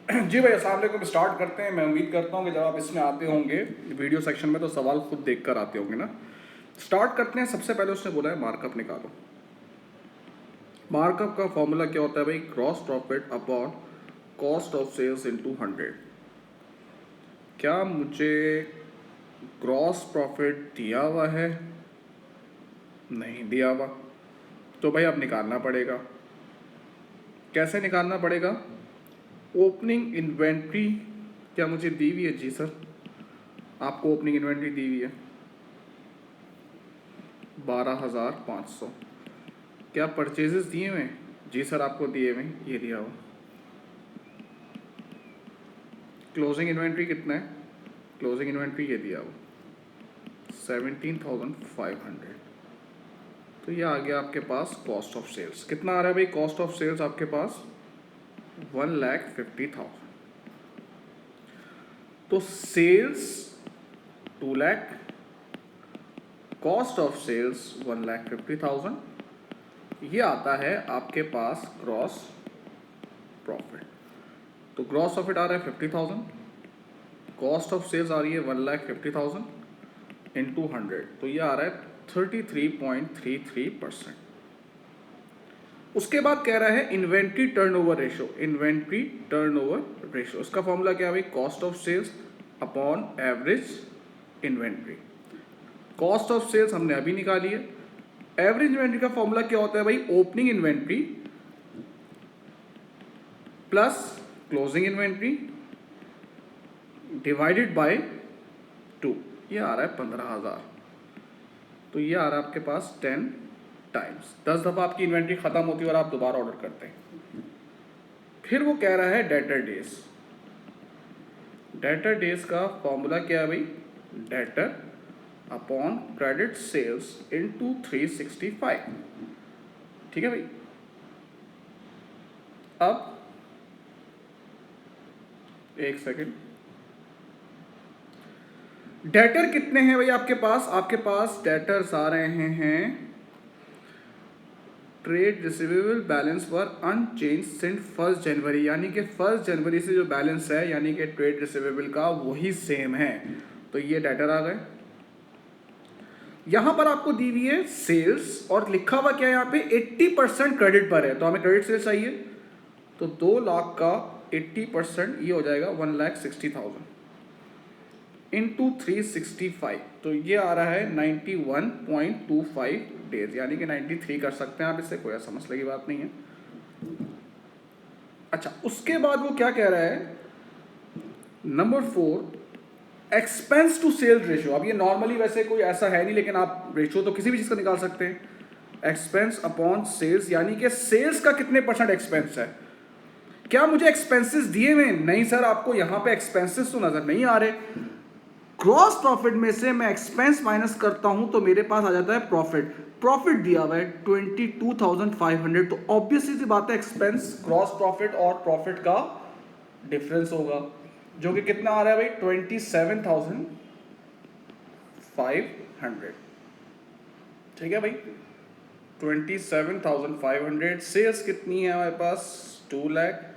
जी भाई, अस्सलाम वालेकुम। स्टार्ट करते हैं। मैं उम्मीद करता हूँ कि जब आप इसमें आते होंगे वीडियो सेक्शन में तो सवाल खुद देख कर आते होंगे ना। स्टार्ट करते हैं। सबसे पहले उसने बोला है मार्कअप निकालो। मार्कअप का फॉर्मूला क्या होता है भाई? Gross profit upon cost of sales into 100। क्या मुझे ग्रॉस प्रॉफिट दिया हुआ है? नहीं दिया हुआ, तो भाई अब निकालना पड़ेगा। कैसे निकालना पड़ेगा? ओपनिंग इन्वेंट्री क्या मुझे दी हुई है? जी सर, आपको ओपनिंग इन्वेंट्री दी हुई है 12,500। क्या परचेजेस दिए हुए हैं? जी सर, आपको दिए हुए हैं, ये दिया हुआ। क्लोजिंग इन्वेंट्री कितना है? क्लोजिंग इन्वेंट्री ये दिया हुआ 17,500। तो ये आ गया आपके पास कॉस्ट ऑफ सेल्स। कितना आ रहा है भाई कॉस्ट ऑफ सेल्स आपके पास? 1,50,000। तो sales 2 lakh, cost of sales 1,50,000। ये आता है आपके पास ग्रॉस प्रॉफिट। तो ग्रॉस प्रॉफिट आ रहा है 50,000, कॉस्ट ऑफ सेल्स आ रही है 1,50,000 इंटू 100, तो ये आ रहा है 33.33%। उसके बाद कह रहा है inventory turnover ratio. Inventory turnover ratio, इसका फॉर्मूला क्या है भाई? Cost of sales upon average inventory. Cost of sales हमने अभी निकाली है। एवरेज इन्वेंट्री का फॉर्मूला क्या होता है भाई? Opening inventory plus closing inventory divided by 2। ये आ रहा है 15,000। तो ये आ रहा है आपके पास 10 टाइम्स। 10 दफ़ा आपकी इन्वेंट्री ख़त्म होती है और आप दोबारा ऑर्डर करते हैं। फिर वो कह रहा है डेटर डेज। डेटर डेज का फॉर्मूला क्या है भाई? Debtor upon credit sales into 365। ठीक है भाई। अब एक सेकेंड, डेटर कितने हैं भाई आपके पास? आपके पास डेटर्स आ रहे हैं, ट्रेड रिसीवेबल बैलेंस वर अनचेंज सिंस 1 जनवरी, यानी कि 1 जनवरी से जो बैलेंस है यानी कि ट्रेड रिसीवेबल का वही सेम है। तो ये डेटर आ गए। यहां पर आपको दी हुई है सेल्स और लिखा हुआ क्या है यहाँ पे? 80% क्रेडिट पर है, तो हमें क्रेडिट सेल्स चाहिए। तो 2 लाख का 80% ये हो जाएगा 1,60,000 इंटू 365। तो ये आ रहा है 91.25 डेज, यानी कि 93 कर सकते हैं आप इससे, कोई ऐसा मसले की बात नहीं है। अच्छा, उसके बाद वो क्या कह रहा है? Number 4, expense to sales ratio. अब ये नॉर्मली वैसे कोई ऐसा है नहीं, लेकिन आप रेशियो तो किसी भी चीज़ का निकाल सकते हैं। एक्सपेंस अपॉन सेल्स, यानी कि सेल्स का कितने % एक्सपेंस है। क्या मुझे एक्सपेंसेस दिए हुए? नहीं सर, आपको यहाँ पे एक्सपेंसेस तो नजर नहीं आ रहे। ग्रॉस प्रॉफिट में से मैं एक्सपेंस माइनस करता हूं तो मेरे पास आ जाता है प्रॉफिट। प्रॉफिट दिया हुआ है 22,500। तो ऑब्वियसली सी बात है एक्सपेंस ग्रॉस प्रॉफिट और प्रॉफिट का डिफरेंस होगा, जो कि कितना आ रहा है भाई? 27,500। ठीक है भाई, 27,500। सेल्स कितनी है हमारे पास? 2 लाख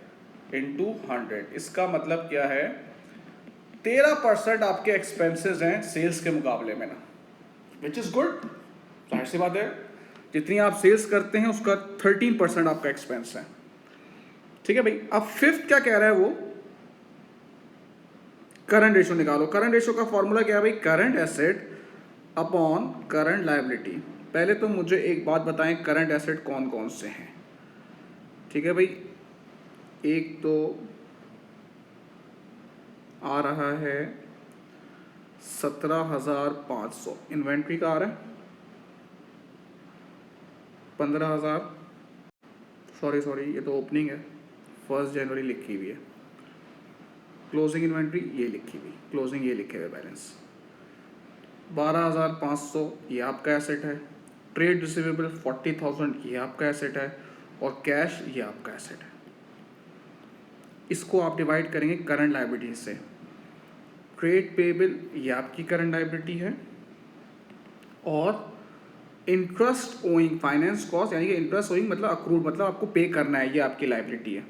इंटू 100। इसका मतलब क्या है? 13% आपके एक्सपेंसेस हैं सेल्स के मुकाबले में ना, विच इज गुड। जाहिर सी बात है, जितनी आप सेल्स करते हैं उसका 13% आपका एक्सपेंस है। ठीक है भाई। अब फिफ्थ क्या कह रहा है वो? करंट रेशो निकालो। करंट रेशो का फॉर्मूला क्या है भाई? Current asset upon current liability. पहले तो मुझे एक बात बताएं, करंट एसेट कौन कौन से हैं? ठीक है भाई, एक तो आ रहा है 17,500 इन्वेंट्री का आ रहा है। 15,000, सॉरी ये तो ओपनिंग है, 1 जनवरी लिखी हुई है। क्लोजिंग इन्वेंट्री ये लिखी हुई, क्लोजिंग ये लिखे हुए बैलेंस। 12,500 ये आपका एसेट है। ट्रेड रिसीवेबल 40,000 ये आपका एसेट है। और कैश ये आपका एसेट है। इसको आप डिवाइड करेंगे करंट लायबिलिटी से। ट्रेड पेबल ये आपकी करंट लायबिलिटी है, और इंटरेस्ट ओइंग फाइनेंस कॉस्ट, यानी कि इंटरेस्ट ओइंग मतलब अक्रूड, मतलब आपको पे करना है, ये आपकी लायबिलिटी है।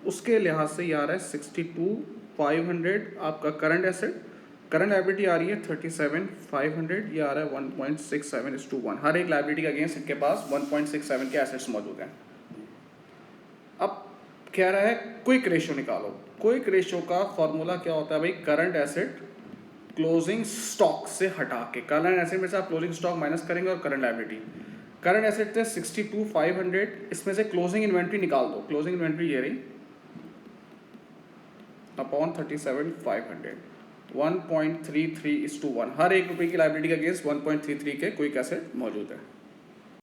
उसके लिहाज से ये आ रहा है 62,500 आपका करंट एसेट, करंट लाइबिलिटी आ रही है 37,500, ये आ रहा है 1.67:1। हर एक लाइबिलिटी के अगेंस्ट इनके पास 1.67 के एसेट्स मौजूद हैं। अब कह रहा है क्विक रेशियो निकालो। क्विक रेशियो का फॉर्मूला क्या होता है भाई, करंट एसेट क्लोजिंग स्टॉक से हटा के, करंट एसेट में से आप क्लोजिंग स्टॉक माइनस करेंगे और करंट लाइबिलिटी। करंट एसेट थे 62,500, इसमें से क्लोजिंग इन्वेंट्री निकाल दो, क्लोजिंग इन्वेंट्री ये रही अपॉन 37,500, 1.33:1। हर एक रुपये की लाइबिलिटी के अगेंस्ट 1.33 के क्विक एसेट मौजूद है।